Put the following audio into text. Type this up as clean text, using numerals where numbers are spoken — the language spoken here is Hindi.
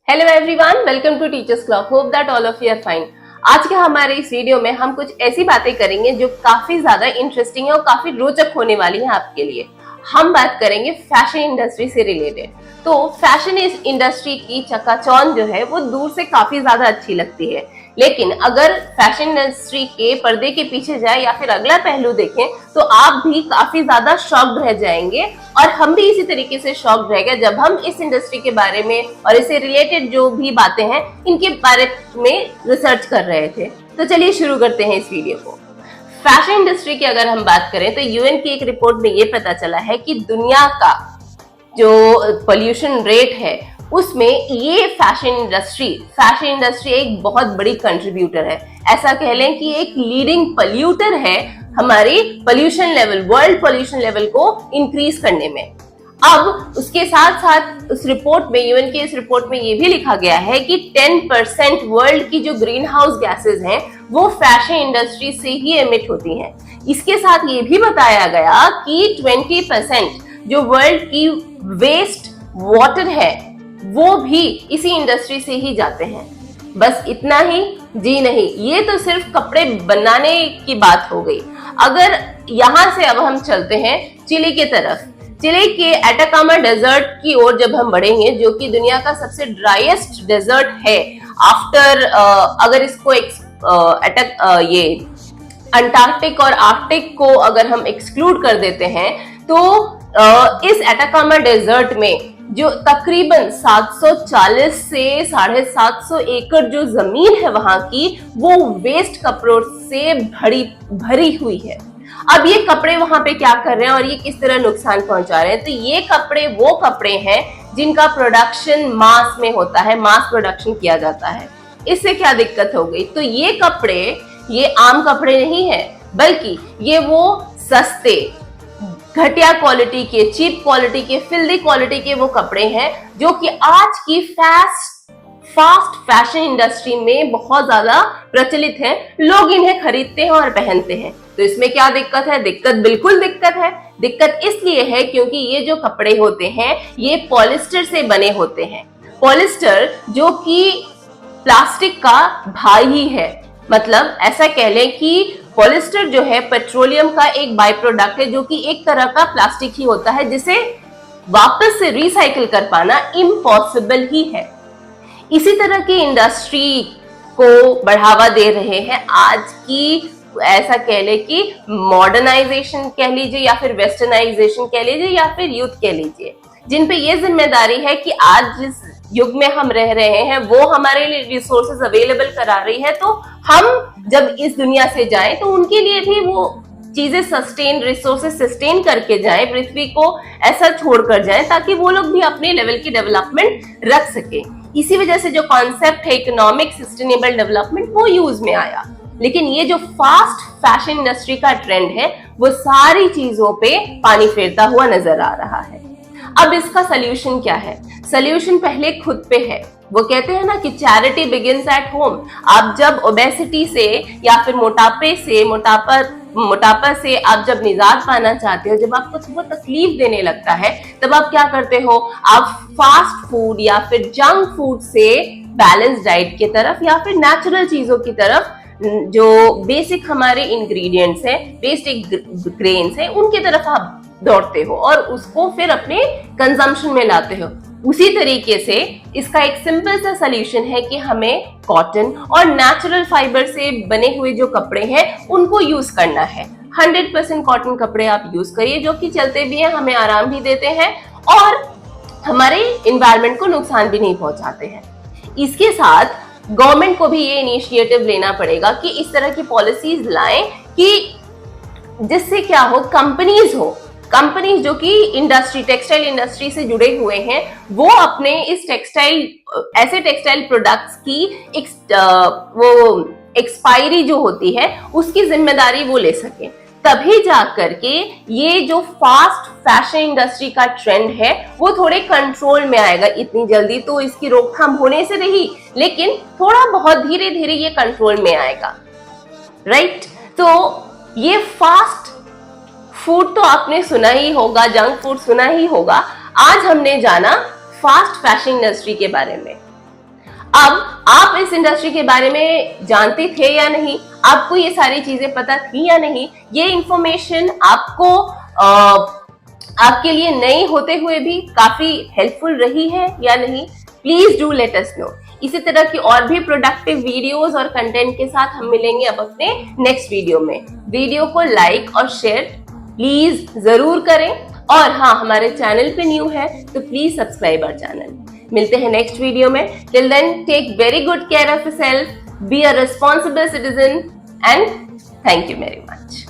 Hello everyone, welcome to teachers club. Hope that all of you are fine. आज के हमारे इस वीडियो में हम कुछ ऐसी बातें करेंगे जो काफी ज्यादा इंटरेस्टिंग है और काफी रोचक होने वाली है आपके लिए। हम बात करेंगे फैशन इंडस्ट्री से रिलेटेड। तो फैशन इंडस्ट्री की चकाचौंध जो है वो दूर से काफी ज्यादा अच्छी लगती है, लेकिन अगर फैशन इंडस्ट्री के पर्दे के पीछे जाए या फिर अगला पहलू देखें तो आप भी काफी ज्यादा शॉक्ड रह जाएंगे और हम भी इसी तरीके से शॉक्ड रहेंगे जब हम इस इंडस्ट्री के बारे में और इससे रिलेटेड जो भी बातें हैं इनके बारे में रिसर्च कर रहे थे। तो चलिए शुरू करते हैं इस वीडियो को। फैशन इंडस्ट्री की अगर हम बात करें तो यूएन की एक रिपोर्ट में ये पता चला है कि दुनिया का जो पोल्यूशन रेट है उसमें ये फैशन इंडस्ट्री एक बहुत बड़ी कंट्रीब्यूटर है। ऐसा कह लें कि एक लीडिंग पोल्यूटर है हमारी pollution level, world pollution level को इंक्रीज करने में। अब उसके साथ साथ उस रिपोर्ट में, यूएन की इस रिपोर्ट में ये भी लिखा गया है कि 10% वर्ल्ड की जो ग्रीन हाउस गैसेज हैं वो फैशन इंडस्ट्री से ही एमिट होती हैं। इसके साथ ये भी बताया गया कि 20% जो वर्ल्ड की वेस्ट वाटर है वो भी इसी इंडस्ट्री से ही जाते हैं। बस इतना ही? जी नहीं, ये तो सिर्फ कपड़े बनाने की बात हो गई। अगर यहां से अब हम चलते हैं चिली के तरफ, चिली के एटाकामा डेजर्ट की ओर जब हम बढ़ेंगे, जो कि दुनिया का सबसे ड्राइएस्ट डेजर्ट है आफ्टर अगर इसको ये अंटार्कटिक और आर्कटिक को अगर हम एक्सक्लूड कर देते हैं तो इस एटाकामा डेजर्ट में जो तकरीबन 740 से 750 एकड़ जो जमीन है वहां की, वो वेस्ट कपड़ों से भरी हुई है। अब ये कपड़े वहां पे क्या कर रहे हैं और ये किस तरह नुकसान पहुंचा रहे हैं? तो ये कपड़े वो कपड़े हैं जिनका प्रोडक्शन मास में होता है, मास प्रोडक्शन किया जाता है। इससे क्या दिक्कत हो गई? तो ये कपड़े ये आम कपड़े नहीं है, बल्कि ये वो सस्ते, घटिया क्वालिटी के, चीप क्वालिटी के, फिल्दी क्वालिटी के वो कपड़े हैं जो कि आज की फास्ट फैशन इंडस्ट्री में बहुत ज्यादा प्रचलित हैं। लोग इन्हें खरीदते हैं और पहनते हैं। तो इसमें क्या दिक्कत है? बिल्कुल दिक्कत है। दिक्कत इसलिए है क्योंकि ये जो कपड़े होते हैं ये पॉलिस्टर से बने होते हैं। पॉलिस्टर जो कि प्लास्टिक का भाई ही है। मतलब ऐसा कह लें कि पॉलिस्टर जो है पेट्रोलियम का एक बाय प्रोडक्ट है, जो कि एक तरह का प्लास्टिक ही होता है जिसे वापस से रिसाइकिल कर पाना इम्पॉसिबल ही है। इसी तरह की इंडस्ट्री को बढ़ावा दे रहे हैं आज की, ऐसा कह ले कि मॉडर्नाइजेशन कह लीजिए या फिर वेस्टर्नाइजेशन कह लीजिए या फिर यूथ कह लीजिए, जिन पे ये जिम्मेदारी है कि आज जिस युग में हम रह रहे हैं वो हमारे लिए रिसोर्सेज अवेलेबल करा रही है। तो हम जब इस दुनिया से जाएं तो उनके लिए भी वो चीजें रिसोर्सेज सस्टेन करके जाएं, पृथ्वी को ऐसा छोड़कर जाएं ताकि वो लोग भी अपने लेवल की डेवलपमेंट रख सके। इसी वजह से जो कॉन्सेप्ट है इकोनॉमिक सस्टेनेबल डेवलपमेंट वो यूज में आया। लेकिन ये जो फास्ट फैशन इंडस्ट्री का ट्रेंड है वो सारी चीजों पे पानी फेरता हुआ नजर आ रहा है। अब इसका सोल्यूशन क्या है? सोल्यूशन पहले खुद पे है। वो कहते हैं ना कि चैरिटी बिगिंस एट होम। आप जब ओबेसिटी से या फिर मोटापा से आप जब निजात पाना चाहते हो, जब आपको वो तकलीफ देने लगता है, तब आप क्या करते हो? आप फास्ट फूड या फिर जंक फूड से बैलेंस डाइट की तरफ या फिर नेचुरल चीजों की तरफ, जो बेसिक हमारे इंग्रेडिएंट्स हैं, बेसिक ग्रेन्स हैं, उनकी तरफ आप दौड़ते हो और उसको फिर अपने कंजम्पशन में लाते हो। उसी तरीके से इसका एक सिंपल सा सॉल्यूशन है कि हमें कॉटन और नेचुरल फाइबर से बने हुए जो कपड़े हैं उनको यूज करना है। 100% कॉटन कपड़े आप यूज करिए जो कि चलते भी हैं, हमें आराम भी देते हैं और हमारे एनवायरनमेंट को नुकसान भी नहीं पहुंचाते हैं। इसके साथ गवर्नमेंट को भी ये इनिशिएटिव लेना पड़ेगा कि इस तरह की पॉलिसीज लाएं कि जिससे क्या हो, कंपनीज जो कि टेक्सटाइल इंडस्ट्री से जुड़े हुए हैं वो अपने इस ऐसे टेक्सटाइल प्रोडक्ट्स की वो एक्सपायरी जो होती है उसकी जिम्मेदारी वो ले सके। तभी जाकर के ये जो फास्ट फैशन इंडस्ट्री का ट्रेंड है वो थोड़े कंट्रोल में आएगा। इतनी जल्दी तो इसकी रोकथाम होने से नहीं, लेकिन थोड़ा बहुत धीरे धीरे ये कंट्रोल में आएगा, राइट? तो ये फास्ट फूड तो आपने सुना ही होगा, जंक फूड सुना ही होगा। आज हमने जाना फास्ट फैशन इंडस्ट्री के बारे में। अब आप इस इंडस्ट्री के बारे में जानते थे या नहीं, आपको ये सारी चीजें पता थी या नहीं, ये इंफॉर्मेशन आपको आपके लिए नई होते हुए भी काफी हेल्पफुल रही है या नहीं, please do let us know. इसी तरह की और भी प्रोडक्टिव वीडियोस और कंटेंट के साथ हम मिलेंगे अब अपने नेक्स्ट वीडियो में। वीडियो को लाइक और शेयर प्लीज जरूर करें, और हाँ, हमारे चैनल पे न्यू है तो प्लीज सब्सक्राइब आवर चैनल। मिलते हैं नेक्स्ट वीडियो में। Till then, take very good care of yourself, be a responsible citizen, and thank you very much.